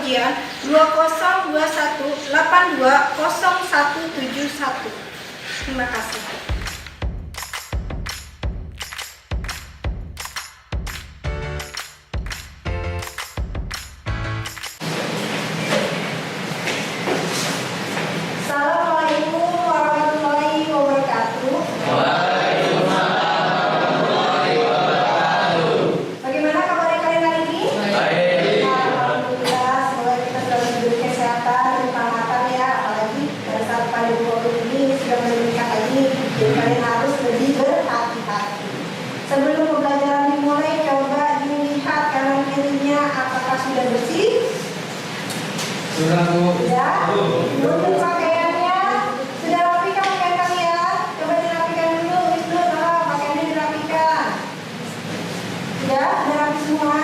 ujian 2021820171. Terima kasih. Assalamualaikum warahmatullahi wabarakatuh. Bagaimana kabarnya kalian hari ini? Baik. Alhamdulillah, semoga kita selalu diberi kesehatan, keselamatan ya. Apalagi pada saat pandemi COVID ini sudah meningkat lagi, jadi kalian harus lebih berhati-hati. Sebelum pembelajaran dimulai, coba dilihat kanan kirinya apakah sudah bersih? Sudah, Bu. Sudah. Untuk pakaiannya sudah rapi kan pakaian kalian? Coba dirapikan dulu, Wisnu, pakaiannya dirapikan. Sudah rapi semua?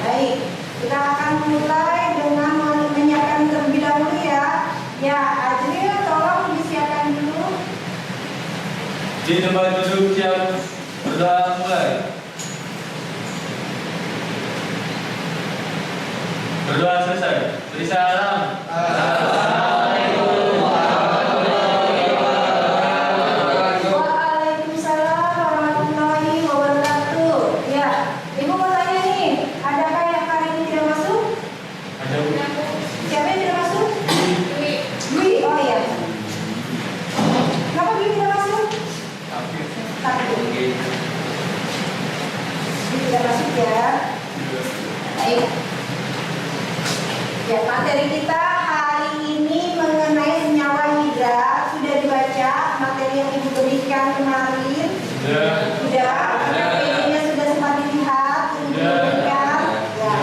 Baik, kita akan mulai dengan menyiapkan terlebih dahulu ya. Ya, Ajril tolong disiapkan dulu. Di tempat duduk yang sudah mulai. Berdoa selesai. Beri salam. Waalaikumsalam warahmatullahi wabarakatuh. Ya, Ibu mau tanya nih, adakah yang hari ini tidak masuk? Ada, Bu. Siapa yang tidak masuk? Dwi, oh iya. Kenapa Dwi tidak masuk? Takut. Dwi tidak masuk ya. Baik. Ya, materi kita hari ini mengenai senyawa hidra. Sudah dibaca materi yang Ibu berikan kemarin? Sudah. Materinya sudah sempat dilihat, Ibu berikan. Ya.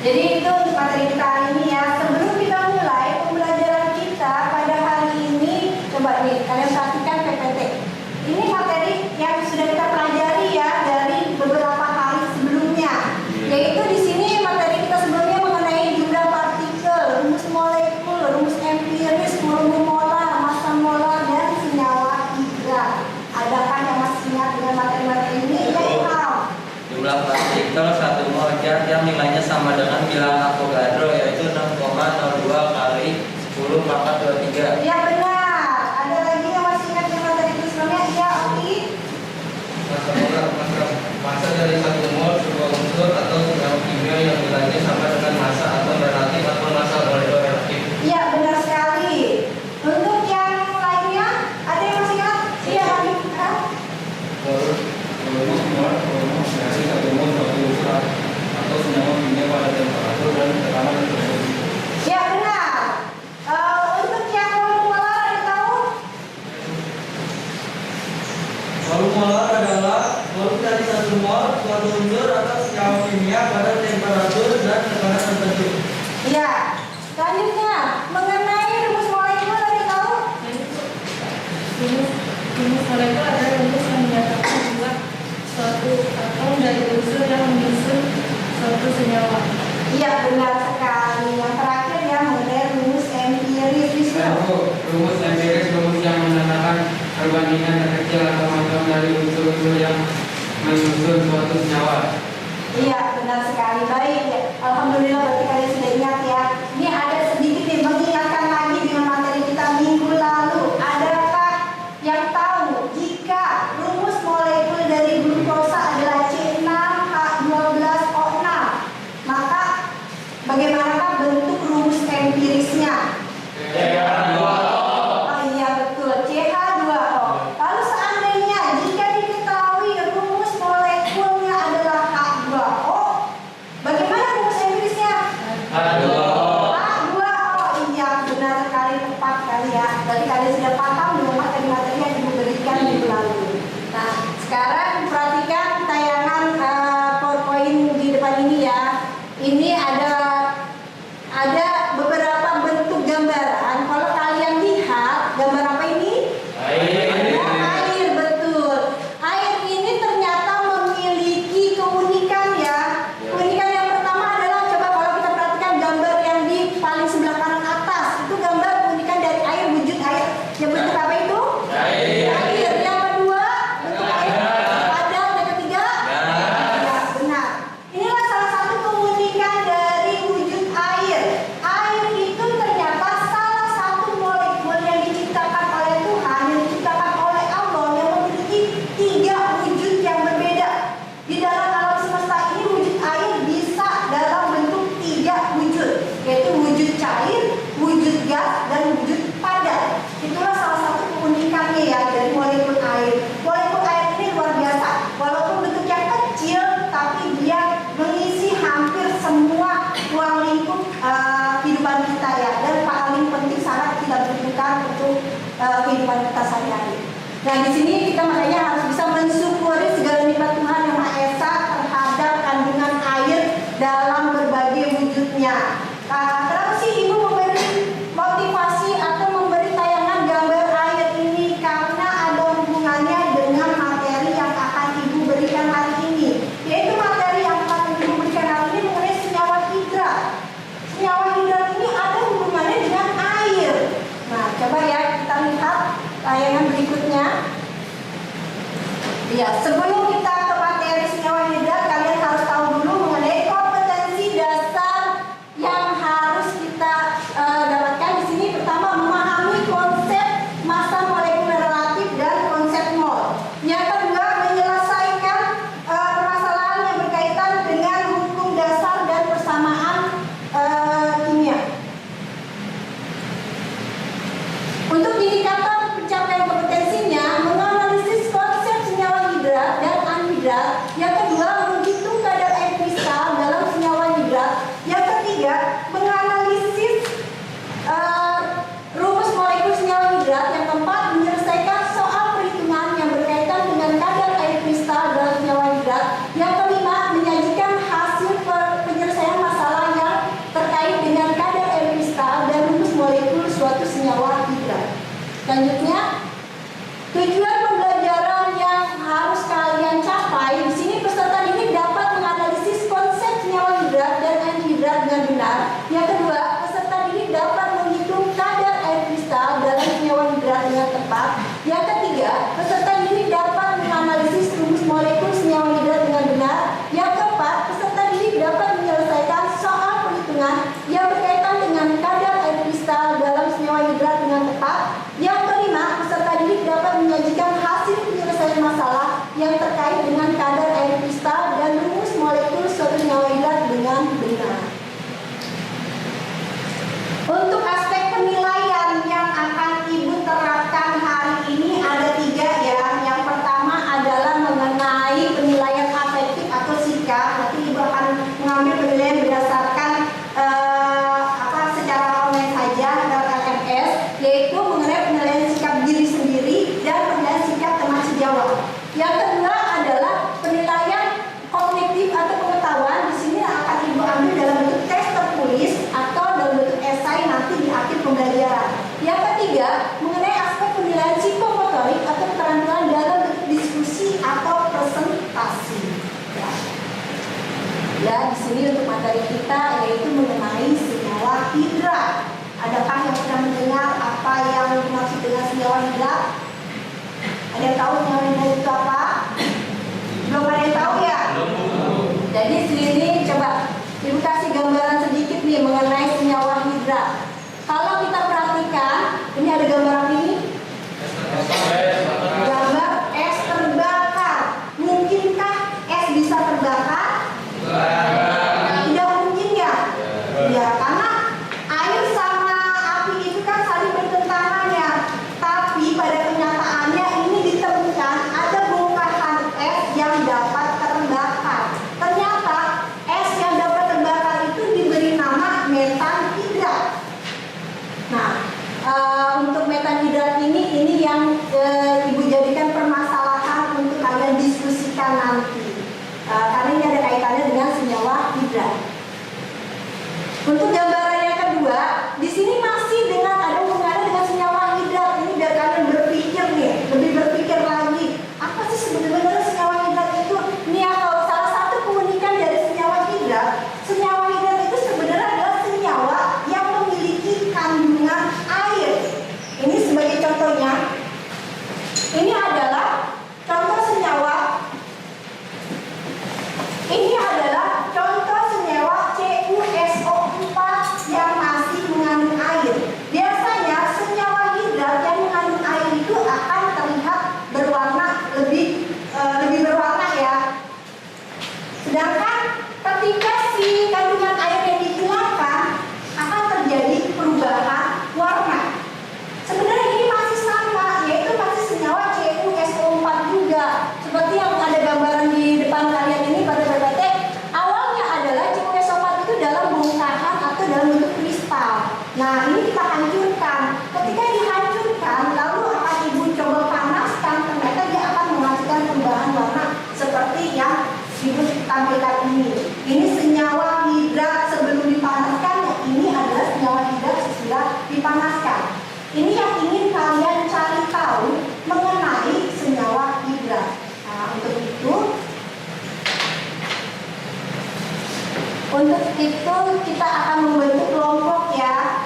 Jadi itu untuk materi kita hari ini ya. Sebelum kita mulai pembelajaran kita pada hari ini, coba nih kalian perhatikan PPT. Ini materi yang sudah kita pelajari ya dari beberapa hari sebelumnya. Yaitu di sini materi kita sebelumnya mengenai jumlah partikel, rumus molekul, rumus empiris, volume molar, massa molar, dan senyawa hidra. Adakah yang masih ingat dengan materi-materi ini? Ya, Ilham. Jumlah partikel 1 mol gas yang nilainya sama dengan bilangan Avogadro, yaitu 6,02 kali 10 pangkat 23. Ya benar. Ada lagi yang masih ingat dengan materi itu sebelumnya? Ya, Oki. Massa dari satu mol sebuah unsur atau senyawa kimia yang nilainya sama dengan massa atom relatif atau massa molekul relatif. Ya benar sekali. Untuk yang lainnya, ada yang masih ingat? Iya, Habib. Volume dari satu mol suatu unsur atau senyawa kimia pada temperatur dan tekanan tertentu. Ya benar. Untuk yang volume molar ada tahu? Volume molar adalah volume dari satu mol suatu unsur atau senyawa kimia pada temperatur dan tekanan tertentu. Ya. Selanjutnya, mengenai rumus molekul ada tahu? Rumus molekul adalah rumus yang menyatakan jumlah suatu atom dari unsur yang menyusun suatu senyawa. Iya benar sekali. Yang terakhir ya mengenai rumus empiris. Wisnu. Rumus empiris rumus yang menandakan perbandingan terkecil atau macam dari unsur-unsur yang menyusun suatu senyawa. Iya benar sekali. Baik ya. Alhamdulillah berarti kalian sudah ingat ya. Ini ada sedikit nih mengingatkan lagi dengan materi kita minggu lalu. Adakah yang tahu jika rumus molekul dari glukosa adalah C6H12O6? Maka bagaimanakah bentuk rumus empirisnya? Oh iya betul, CH2O. Lalu seandainya jika diketahui rumus molekulnya adalah H2O, bagaimana rumus empirisnya? H2O. Iya benar sekali, tepat kali ya. Berarti kalian sudah paham dengan materi-materi yang diberikan minggu lalu. Nah, sekarang perhatikan tayangan PowerPoint di depan ini ya. Ini ada beberapa bentuk gambaran. Kalau kalian lihat gambar apa ini? Air, betul. Air ini ternyata memiliki keunikan ya. Keunikan yang pertama adalah coba kalau kita perhatikan gambar yang di paling sebelah kanan atas. Itu gambar keunikan dari air, wujud air yang bentuk apa butuhkan untuk kehidupan kita sehari-hari. Nah, di sini kita makanya harus bisa mensyukuri segala nikmat Tuhan Yang Maha Esa terhadap kandungan air dalam berbagai wujudnya. Kenapa sih Ibu memberi motivasi atau memberi tayangan gambar air ini? Karena ada hubungannya dengan materi yang akan Ibu berikan hari ini. Yaitu materi yang akan Ibu berikan hari ini mengenai senyawa hidrat. Senyawa hidrat ini ada hubungannya dengan air. Nah, coba ya kita lihat tayangan berikutnya. Ya, sebelum kita ke materi senyawa hidrat, kalian harus tahu dulu mengenai kompetensi dasar yang harus kita dapatkan di sini. Pertama, memahami konsep massa molekuler relatif dan konsep mol. Yang kedua, menyelesaikan permasalahan yang berkaitan dengan hukum dasar dan persamaan kimia. Untuk indikator pencapaian kompetensinya, menganalisis konsep senyawa hidrat dan anhidrat. Yang kedua, menghitung kadar air kristal dalam senyawa hidrat. Yang ketiga, menganalisis rumus molekul senyawa hidrat. Yang keempat, menyelesaikan soal perhitungan yang berkaitan dengan kadar air kristal dalam senyawa hidrat. Yang kelima, menyajikan hasil penyelesaian masalah yang terkait dengan kadar air kristal dan rumus molekul suatu senyawa hidrat. Selanjutnya, tujuan pembelajaran yang harus kalian capai. Di sini peserta didik dapat menganalisis konsep senyawa hidrat dan anhidrat dengan benar. Yang kedua, peserta didik dapat menghitung kadar air kristal dalam senyawa hidrat dengan tepat. Yang ketiga, peserta didik dapat menganalisis rumus molekul senyawa hidrat dengan benar. Yang keempat, peserta didik dapat menyelesaikan soal perhitungan yang berkaitan dengan kadar air kristal dalam senyawa hidrat dengan tepat. Yang kelima, peserta didik dapat menyajikan hasil penyelesaian masalah yang terkait dengan kadar air kristal dan rumus molekul suatu senyawa hidrat dengan benar. Untuk aspek penilaian yang akan Ibu terapkan hari ini ada 3 ya. Yang pertama adalah mengenai penilaian afektif atau sikap. Nanti Ibu akan mengambil penilaian berdasarkan secara online saja dalam LMS, yaitu mengenai penilaian sikap diri sendiri dan penilaian sikap teman sejawat. Yang kedua adalah penilaian kognitif atau pengetahuan. Di sini akan Ibu ambil dalam bentuk tes tertulis atau dalam bentuk esai nanti di akhir pembelajaran. Yang ketiga, mengenai aspek penilaian psikomotorik atau keterampilan dalam bentuk diskusi atau presentasi. Ya, di sini untuk materi kita yaitu mengenai senyawa hidrat. Adakah yang pernah mendengar apa yang dimaksud dengan senyawa hidrat? Ada yang tahu senyawa hidrat itu apa? Belum ada yang tahu ya? Jadi sini coba Ibu kasih gambaran sedikit nih mengenai senyawa hidrat. Kalau kita perhatikan, ini ada gambar apa ini? Gambar es terbakar. Mungkinkah es bisa terbakar? Tidak mungkin ya? Ya, karena air sama api itu kan saling bertentangan ya. Tapi pada kenyataannya ini ditemukan ada bongkahan es yang dapat terbakar. Ternyata es yang dapat terbakar itu diberi nama metan hidrat. Nah, untuk metan hidrat ini yang Ibu jadikan permasalahan untuk kalian diskusikan nanti. Karena ini ada kaitannya dengan senyawa hidrat. Untuk gambaran yang kedua, di sini masih dengan ada hubungannya dengan senyawa hidrat. Ini biar kalian berpikir nih, lebih berpikir lagi. Apa sih sebenarnya senyawa hidrat itu? Ini ya, kalau salah satu keunikan dari senyawa hidrat itu sebenarnya adalah senyawa yang memiliki kandungan air. Ini sebagai contohnya, Untuk itu kita akan membentuk kelompok ya.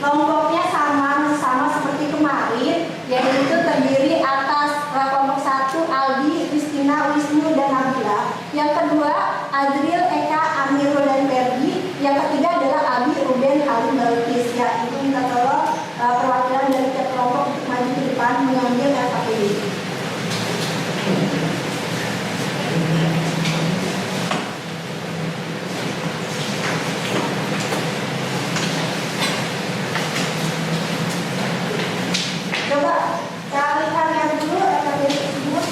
Kelompoknya sama seperti kemarin, yaitu terdiri atas kelompok 1 Aldi, Kristina, Wisnu, dan Nabila. Yang kedua Adril, Eka, Amirul, dan Ferdi. Yang ketiga adalah Abi, Ruben, Halim, Balkis. Ya, itu minta tolong perwakilan dari tiap kelompok untuk maju ke depan mengambil LKPD. Coba cari lihat dulu LKPD tersebut.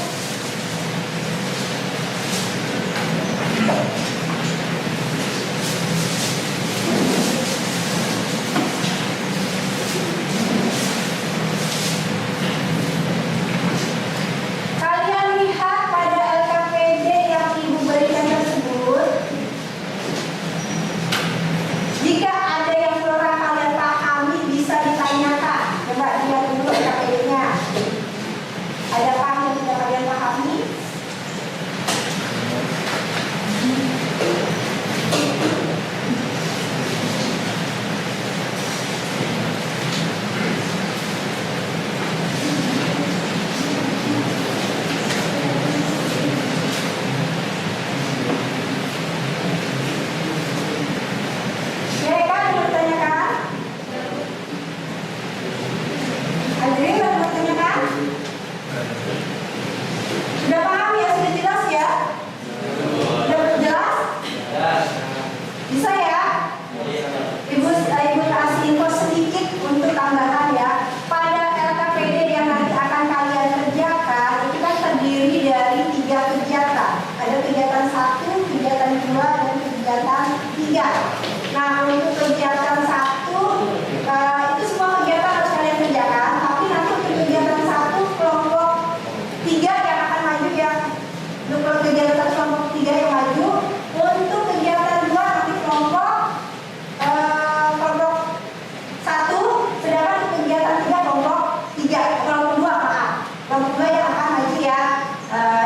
Kalian lihat pada LKPD yang Ibu berikan tersebut, jika ada yang kurang kalian pahami bisa ditanyakan. Coba lihat dulu LKPD-nya. Adakah yang tidak kalian pahami? Mereka bertanyakan? Adril bertanyakan? Sudah paham ya? Sudah jelas ya? Sudah jelas? Bisa ya? Ibu kasih info sedikit untuk tambahan ya. Pada LKPD yang nanti akan kalian kerjakan itu kan terdiri dari 3 kegiatan. Ada kegiatan 1, kegiatan 2, dan kegiatan 3. Nah, untuk kegiatan 1 itu semua kegiatan harus kalian kerjakan. Tapi nanti untuk kegiatan 1 kelompok 3 yang akan maju ya. Untuk kegiatan kelompok 3 yang maju. Untuk kegiatan 2 nanti kelompok 1, sedangkan untuk kegiatan 3 kelompok 2 maaf. Kelompok 2 yang akan maju ya.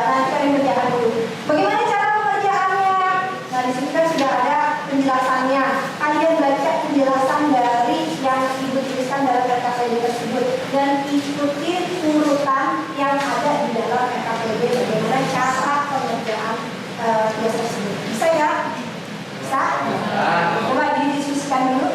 Nanti kalian kerjakan dulu. Bagaimana cara pengerjaannya? Nah, di sini kan sudah ada penjelasannya. Kalian baca penjelasan dari yang Ibu tuliskan dalam LKPD tersebut dan ikuti urutan yang ada di dalam LKPD bagaimana cara pengerjaan tugas tersebut. Bisa ya? Bisa? Coba didiskusikan dulu.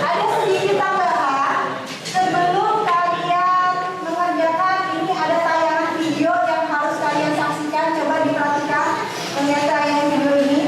Ada sedikit tambahan sebelum kalian mengerjakan ini, ada tayangan video yang harus kalian saksikan. Coba diperhatikan melihat tayangan video ini.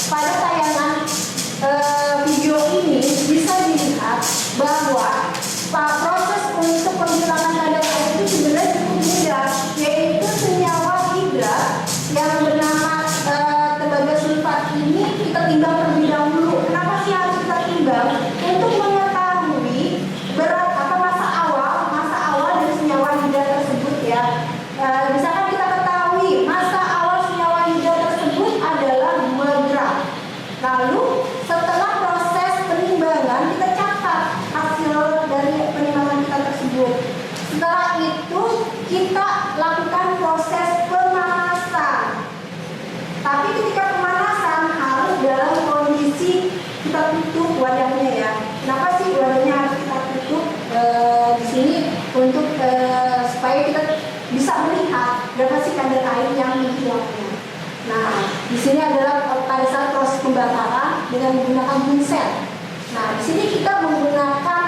Pada tayangan video ini bisa dilihat bahwa proses untuk penghilangan kadar air itu sebenarnya cukup mudah, yaitu senyawa hidrat yang bernama tembaga sulfat ini kita timbang terlebih dahulu. Kenapa sih harus kita timbang? Untuk mengetahui berat atau masa awal dari senyawa hidrat tersebut ya. Misalkan kita ketahui masa awal senyawa hidrat tersebut adalah 2 gram. Lalu setelah proses penimbangan kita catat hasil dari penimbangan kita tersebut. Setelah itu kita lakukan proses pemanasan. Tapi ketika pemanasan harus dalam kondisi kita tutup wadahnya ya. Kenapa sih wadahnya harus kita tutup di sini untuk supaya kita bisa melihat berapa sih kadar air yang menghilangnya. Nah, di sini adalah pada saat proses pembakaran dengan menggunakan bunsen. Nah, di sini kita menggunakan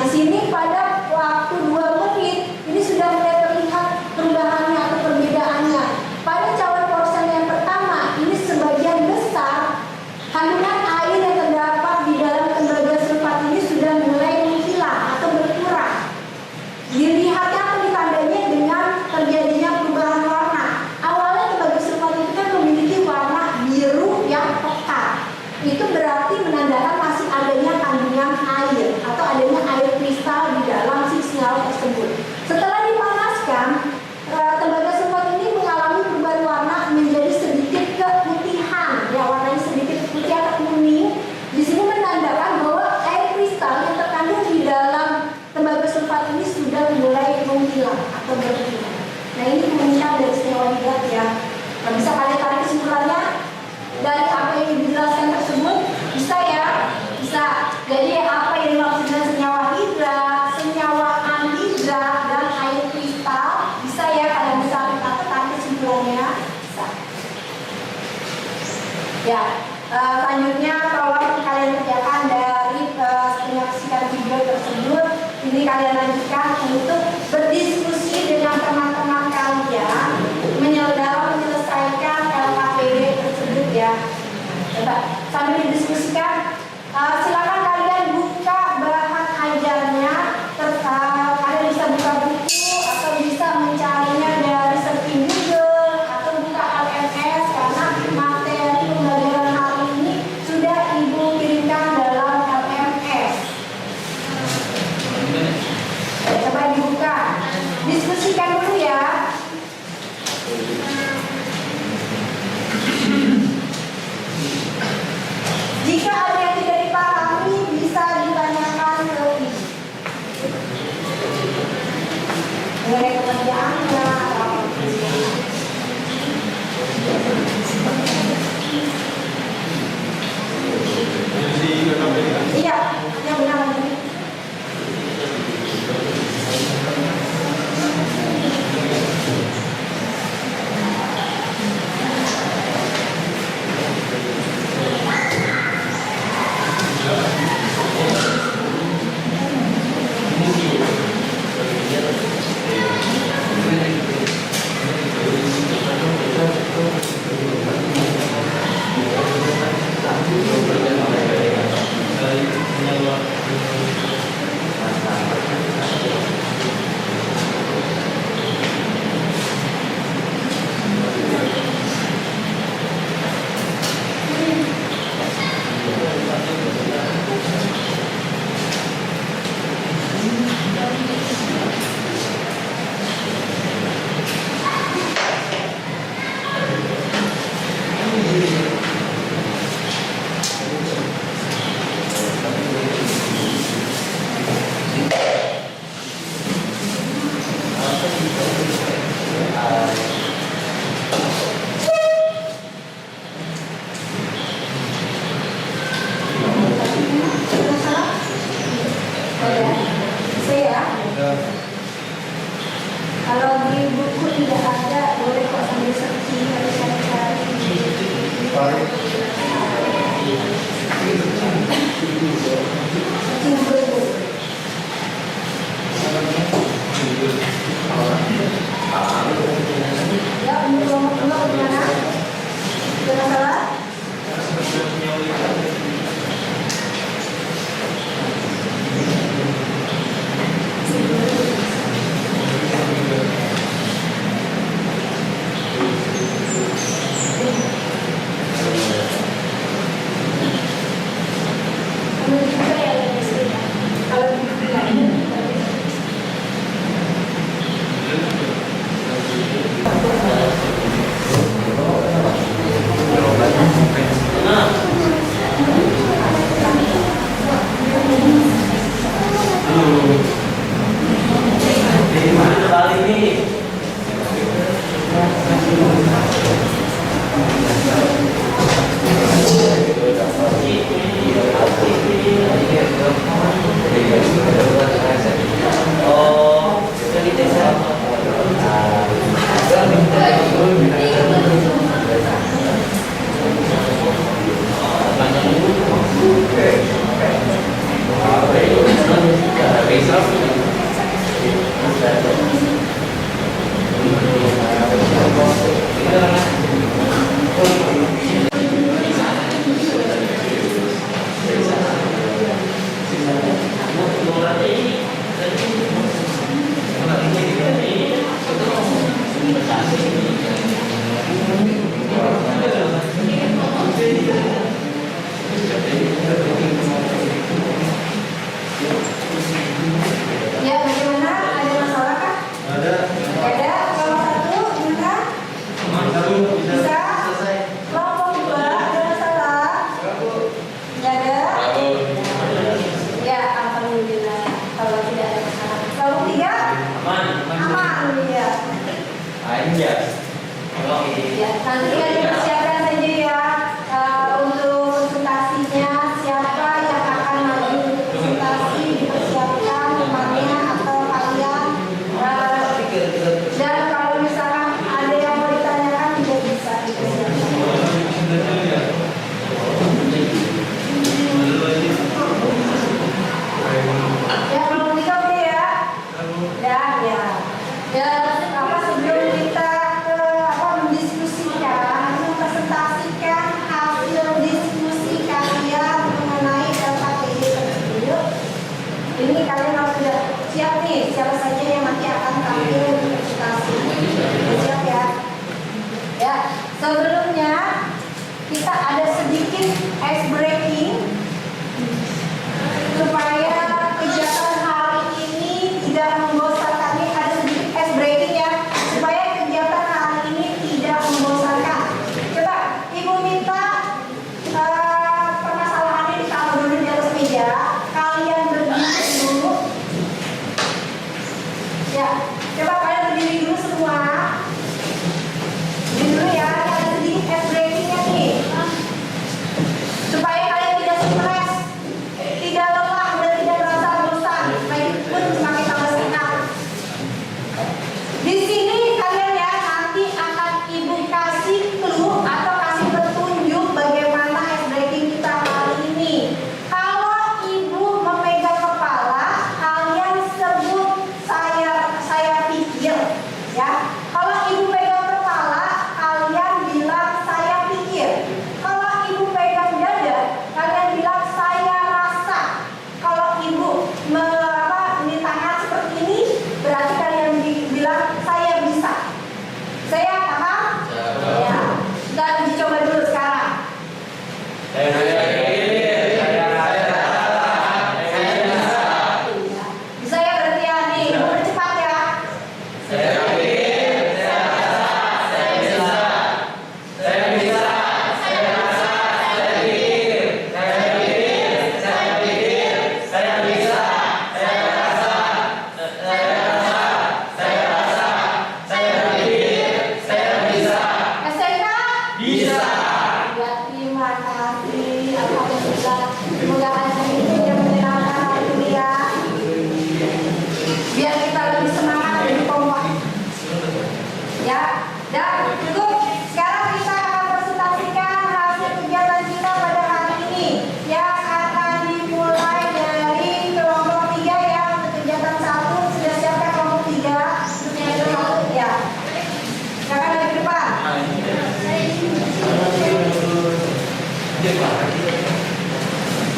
di sini pada waktu 2 menit ini sudah mulai terlihat perubahannya atau perbedaannya. Pada cawan porsen yang pertama ini sebagian besar kandungan air yang terdapat di dalam tembaga sulfat ini sudah mulai menghilang atau berkurang. Dilihatnya atau ditandanya dengan terjadinya perubahan warna. Awalnya tembaga sulfat itu kan memiliki warna biru yang pekat. Itu berarti menandakan masih adanya kandungan air atau adanya air kristal di dalam si senyawa tersebut. Setelah dipanaskan, tembaga sulfat ini mengalami perubahan warna menjadi sedikit keputihan, ya warnanya sedikit putih atau kuning. Di sini menandakan bahwa air kristal yang terkandung di dalam tembaga sulfat ini sudah mulai menghilang atau berkurang. Nah ini keunikan dari senyawa hidrat ya. Nah, bisa kalian tarik kesimpulannya dari apa yang dijelaskan tersebut? Bisa ya? Bisa. Jadi apa yang dimaksud dengan senyawa hidrat, senyawa anhidrat, dan air kristal? Bisa ya kalian bisa tarik kesimpulannya? Bisa. Ya. Selanjutnya tolong kalian kerjakan dari penyaksikan video tersebut. Ini kalian lanjutkan untuk berdiskusi dengan teman-teman kalian dalam menyelesaikan LKPD tersebut ya. Coba sambil didiskusikan, silakan kalian buka bahan ajarnya. Kalian bisa buka buku atau bisa mencarinya dari searching Google atau buka LMS karena materi pembelajaran hari ini sudah ibu kirimkan dalam LMS. Coba dibuka, diskusikan dulu ya. Jika ada yang tidak dipahami bisa ditanyakan ke ibu. Mengenai pekerjaannya atau iya, yang benar. Kalau di buku tidak ada, boleh kok sambil searching harus cari-cari. Searching Google. Ya, untuk kelompok dua bagaimana? Tidak masalah? Menurut saya ya, Ya, bagaimana? Ada masalah kah? Ada. Ada. Kelompok satu, gimana? Satu bisa. Bisa? Kelompok dua, ada masalah? Tidak ada? Ya, alhamdulillah. Kalau tidak ada masalah. Kelompok tiga? Aman, ya. Aja. Ya, nanti kan dipersiapkan saja ya untuk presentasinya, siapa yang akan maju untuk presentasi, dipersiapkan temannya atau kalian. Dan kalau misalkan ada yang mau ditanyakan juga bisa dipersiapkan. Ya, kalau tiga oke ya. Ya. Sebelum kita mendiskusikan, mempresentasikan hasil diskusi kalian mengenai data PD tersebut. Ini kalian harus sudah siap nih, siapa saja yang nanti akan tampil di presentasi. Siap ya? Ya, sebelumnya kita ada sedikit ice breaking supaya kegiatan hari ini tidak membosankan. Nih ada sedikit ice breaking ya, supaya kegiatan hari ini tidak membosankan. Coba Ibu minta permasalahannya ditaruh dulu di atas meja. Kalian berdiri dulu. Ya, coba kalian berdiri dulu semua. Berdiri dulu ya, ada sedikit ice breakingnya nih. Supaya kalian tidak stres, tidak lelah dan tidak merasa bosan, baik pun semakin tambah sehat. Di sini kalian ya nanti akan Ibu kasih clue atau kasih petunjuk bagaimana ice breaking kita hari ini. Kalau Ibu memegang kepala, kalian sebut saya pikir, ya. Kalau Ibu pegang kepala, kalian bilang saya pikir. Kalau Ibu pegang dada, kalian bilang saya rasa. Kalau Ibu ini tangan seperti ini, berarti kalian bilang saya bisa. Saya paham? Ya. Kita uji coba dulu sekarang. Bisa ya berarti ya nih, udah cepat ya. SMK? Bisa. Ya, terima kasih. Alhamdulillah. Semoga acara ini yang menyenangkan hari ini ya. Biar kita lebih semangat, lebih kompak. Ya, dan cukup. Sekarang kita akan presentasikan hasil kegiatan kita pada hari ini yang akan dimulai dari kelompok 3 ya. Untuk kegiatan 1 sudah siapkan kelompok 3 untuk yang satu ya. Silakan dari depan.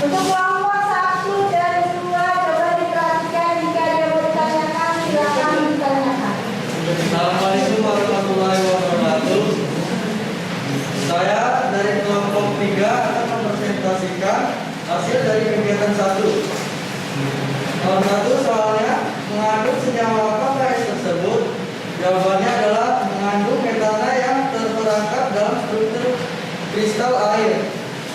Untuk kelompok 1 dan 2 coba diperhatikan, jika ada mau ditanyakan silakan ditanyakan. Assalamualaikum warahmatullahi wabarakatuh. Saya dari kelompok 3 akan mempresentasikan hasil dari kegiatan 1. Nomor 1 soalnya mengandung senyawa apa es tersebut? Jawabannya adalah mengandung metana yang terperangkap dalam struktur kristal air.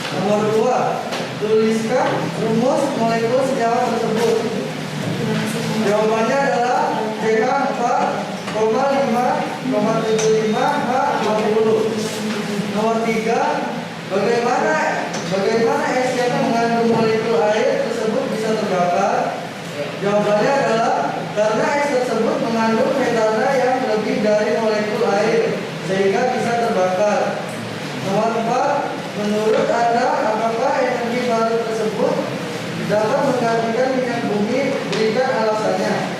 Nomor 2, tuliskan rumus molekul senyawa tersebut. Jawabannya adalah CH4,5,75H50. Nomor 3, bagaimana es yang mengandung molekul air tersebut bisa terbakar? Jawabannya adalah karena es tersebut mengandung metana yang lebih dari molekul air sehingga bisa terbakar. Nomor 4, menurut Anda apakah energi baru tersebut dapat menggantikan minyak bumi? Berikan Demikian alasannya.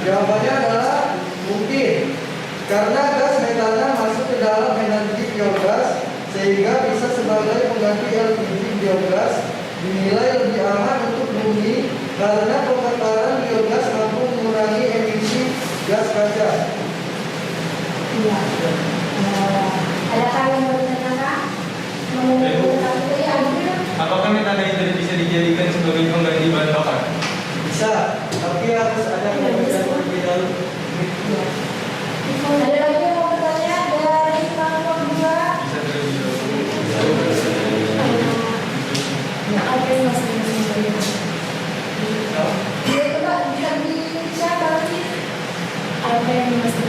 Jawabannya adalah mungkin, karena gas metana masuk ke dalam energi biogas sehingga bisa sebagai pengganti LPG biogas. Dinilai lebih aman untuk bumi karena pembakaran biogas mampu mengurangi emisi gas kaca. Iya. Adakah yang mau ditanyakan? Mengenai itu ya? Apakah metana itu bisa dijadikan sebagai pengganti bahan bakar? Bisa, tapi harus ada pembuktian terlebih dahulu. Ada lagi yang mau bertanya dari kelompok 2? Bisa terlebih dahulu. Apa yang masih Dia coba bisa di-share lagi. apa yang masih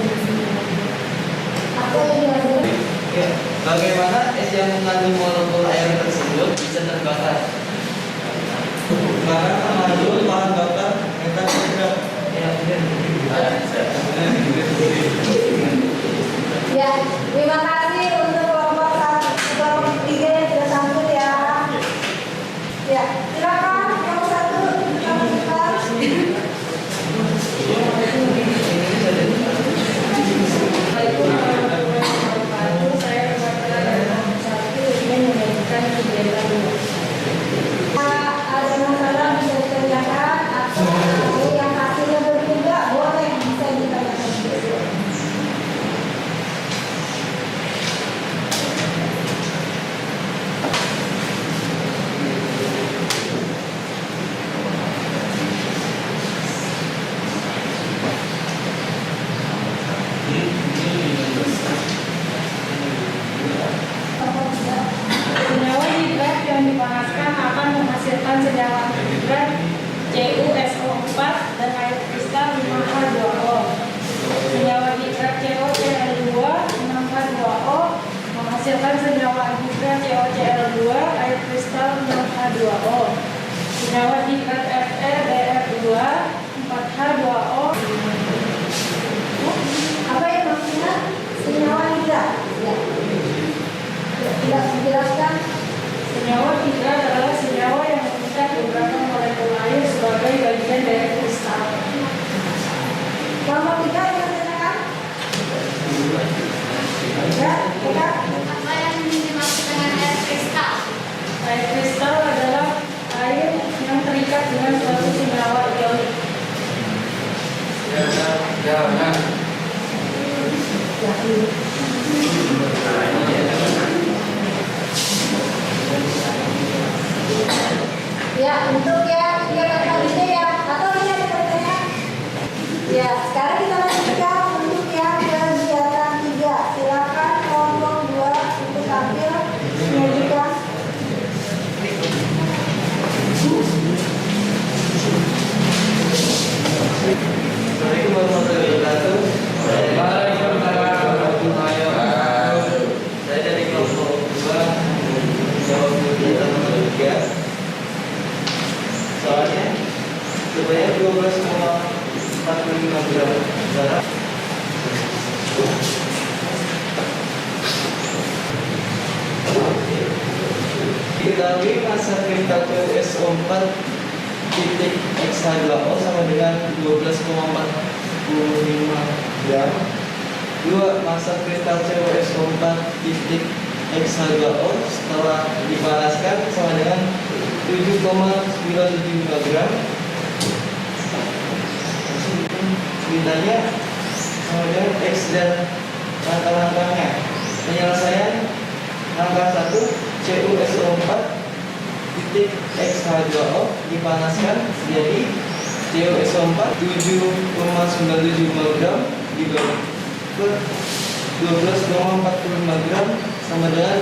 Apa yang dilakukan? Ya, bagaimana es yang mengandung molekul air tersebut bisa terbakar? Karena mengandung bahan bakar metana. Ya, bisa. Ya, terima kasih untuk kelompok 3 yang sudah sambut ya. Ya, silakan yang satu kamu buka. saya satu ingin mengajukan kegiatan dulu. Ada masalah bisa ditanyakan atau yang hasilnya berbeda boleh bisa ditanyakan juga. Senyawa hidrat yang dipanaskan akan menghasilkan senyawa hidrat CuSO4 dan air kristal 5H2O. Senyawa hidrat COCl2 6H2O menghasilkan senyawa hidrat COCl2 air kristal 6H2O. Senyawa hidrat FeBr2 4H2O. Apa yang maksudnya senyawa hidrat? Ya. Tidak menjelaskan. Senyawa hidrat adalah senyawa yang mengikat beberapa molekul air sebagai bagian dari kristal. Kelompok 3 yang ditanyakan? Ya, buka. Apa yang dimaksud dengan air kristal? Air kristal adalah air yang terikat dengan suatu senyawa ionik. Jangan. Ya, untuk yang kegiatan selanjutnya ya. Atau ini ada pertanyaan? Ya, sekarang kita lanjutkan untuk yang kegiatan 3. Silakan kelompok 2 untuk tampil menyajikan. Assalamualaikum warahmatullahi wabarakatuh. Saya dari kelompok 2 menjawab kegiatan nomor 3. Soalnya sebanyak 12,45 gram garam diketahui massa kristal CuSO4 titik X2O sama dengan 12,45 gram. 2. Massa kristal CuSO4 titik X2O setelah dipanaskan sama dengan 7,95 gram. Ditanya sama dengan X dan langkah-langkahnya. Penyelesaian langkah 1, CuSO4 titik X2O dipanaskan jadi CuSO4 7,975 gram dibagi ke 12,45 gram sama dengan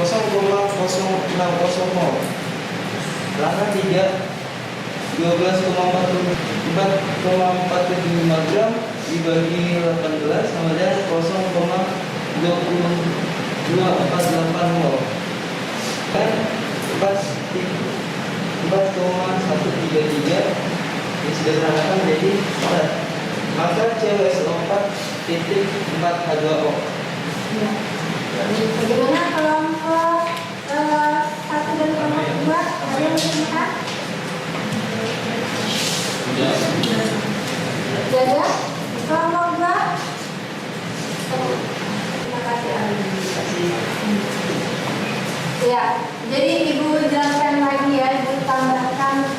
0,060 mol. Langkah 3, 12,45 gram dibagi 18 sama dengan 0,2248 mol. Kan 4,133 disederhanakan jadi 4. Maka CuSO4 titik 4H2O. Ya. Bagaimana kelompok 1 dan kelompok 2? Ada yang ditanyakan? Jadi Ibu jelaskan lagi ya, Ibu tambahkan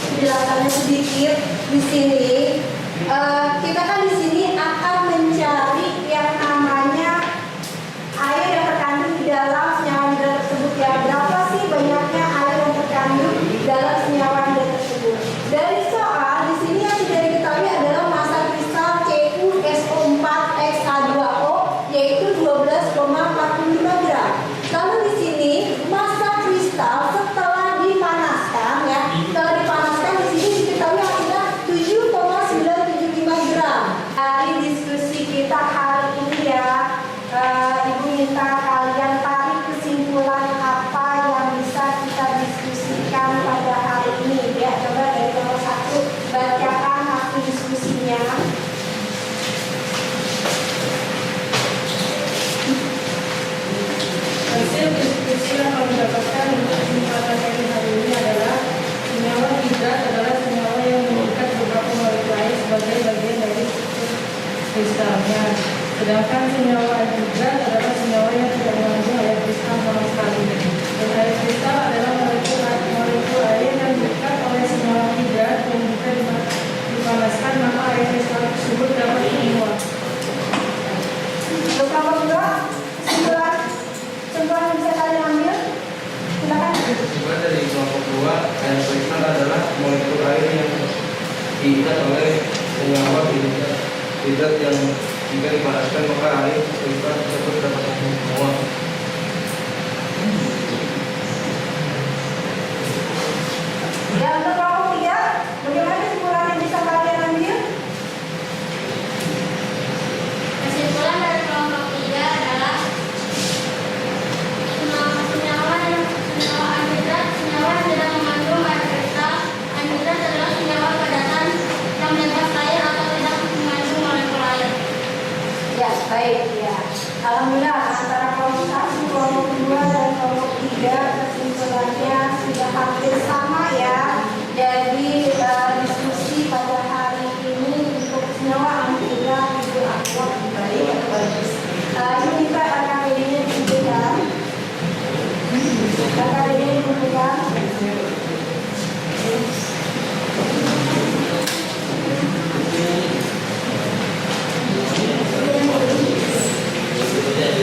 penjelasannya sedikit di sini. Kita kan di sini akan mencari yang namanya air yang terkandung di dalam senyawa hidrat tersebut ya. Berapa sih banyaknya air yang terkandung dalam senyawa hidrat tersebut? Dari soal di sini yang sudah diketahui adalah massa kristal CuSO4X2O yaitu 12,45 gram. Lalu di sini massa kristal setelah dipanaskan ya, setelah dipanaskan di sini diketahui adalah 7,975 gram. Dari diskusi kita hari ini ya, Ibu minta kalian tarik kesimpulan apa yang bisa kita diskusikan pada hari ini ya. Coba dari nomor 1 bacakan hasil diskusinya. Hasil diskusi yang kami dapatkan untuk kesempatan hari ini adalah senyawa hidrat adalah senyawa yang mengikat beberapa molekul air sebagai bagian dari struktur kristalnya. Sedangkan senyawa hidrat adalah senyawa yang tidak mengandung air kristal sama sekali. Dan air kristal adalah molekul air yang diikat oleh senyawa hidrat yang jika dipanaskan maka air kristal tersebut dapat menguap. Untuk nomor 2, kesimpulan yang bisa kalian ambil, silakan. Kesimpulan dari kelompok 2, air kristal adalah molekul air yang diikat oleh senyawa hidrat yang jika dipanaskan maka air kristal tersebut dapat menguap. Ya, untuk kelompok 3, bagaimana kesimpulan yang bisa kalian ambil? Kesimpulan dari kelompok 3 adalah senyawa anhidrat, senyawa yang tidak mengandung air kristal. Anhidrat adalah senyawa padatan yang bebas air atau tidak mengandung molekul air. Ya, baik ya. Alhamdulillah antara kelompok 1, kelompok 2 dan kelompok 3 kesimpulannya sudah hampir sama ya. Jadi diskusi pada hari ini untuk senyawa anhidrat itu akuat baik atau bagus. Ini minta KKPD-nya diberikan. KKPD-nya diberikan.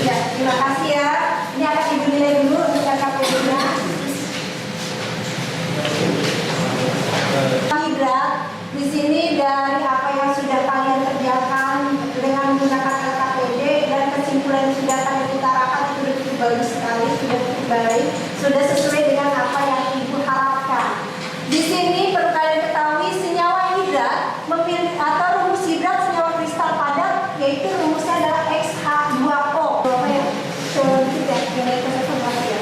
Ya, terima kasih ya. Ini akan Ibu nilai dulu untuk KKPD-nya. Hidrat di sini dari apa yang sudah kalian kerjakan dengan menggunakan LKPD dan kesimpulan yang sudah kalian utarakan itu sudah cukup bagus sekali, sudah cukup baik, sudah sesuai dengan apa yang Ibu harapkan. Di sini perlu kalian ketahui senyawa hidrat memiliki atau rumus hidrat senyawa kristal padat yaitu rumusnya adalah XH2O. Apa ya? Sedikit ya, ini kesimpulan ya.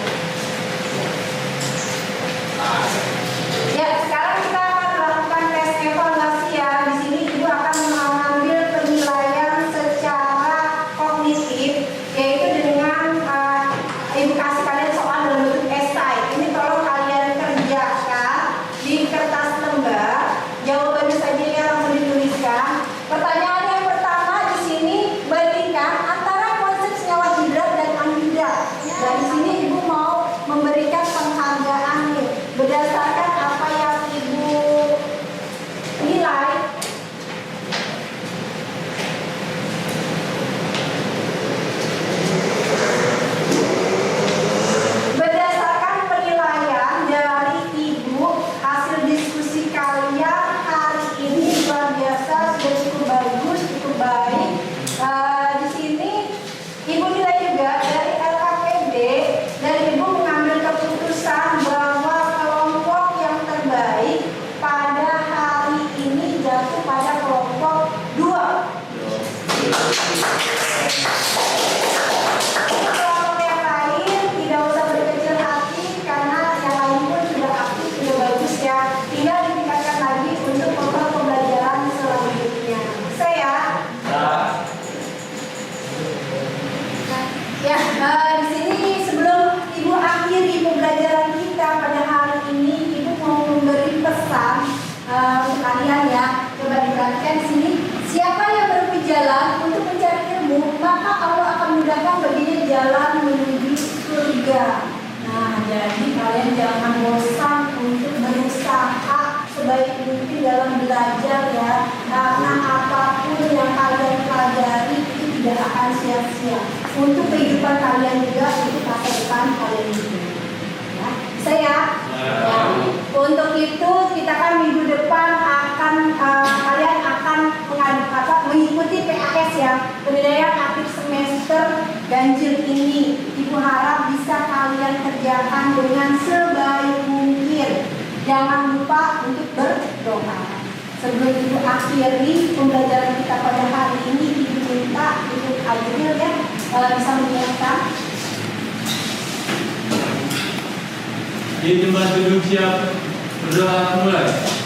Ya, sekarang kita akan melakukan tes evaluasi ya. Di sini Ibu akan mengambil penilaian secara kognitif, yaitu dengan Ibu kasih kalian soal dalam bentuk esai. Ini tolong kalian kerjakan di kertas lembar. Jawabannya saja ya langsung dituliskan. Pertanyaan yang pertama di sini bandingkan antara konsep senyawa hidrat dan anhidrat. Dan di sini Ibu mau memberikan penghargaan nih berdasarkan apa yang Ibu nilai. Berdasarkan penilaian dari Ibu, hasil diskusi kalian hari ini luar biasa, sudah cukup bagus, cukup baik. Di sini Ibu nilai juga dari LKPD dan Ibu mengambil keputusan bahwa kelompok yang terbaik pada hari ini jatuh pada kelompok 2. Kelompok yang lain tidak usah berkecil hati karena yang lain pun sudah aktif, sudah bagus ya. Tinggal ditingkatkan lagi untuk program pembelajaran selanjutnya. Saya ya, di sini sebelum Ibu akhiri pembelajaran kita pada hari ini, Ibu mau memberi pesan untuk kalian ya. Coba diperhatikan di sini. Siapa yang menempuh jalan untuk mencari ilmu, maka Allah akan mudahkan baginya jalan menuju surga. Nah, Jadi kalian jangan bosan untuk berusaha sebaik mungkin dalam belajar ya. Karena apapun yang kalian pelajari itu tidak akan sia-sia. Untuk kehidupan kalian juga, untuk masa depan kalian juga. Ya, saya. Ya. Untuk itu kita kan minggu depan akan kalian akan mengikuti PAS ya, penilaian akhir semester ganjil ini. Ibu harap bisa kalian kerjakan dengan sebaik mungkin. Jangan lupa untuk berdoa. Sebelum ibu akhiri pembelajaran kita pada hari ini, ibu minta untuk Adil ya bisa menyiapkan. Di tempat duduk siap, berdoa mulai.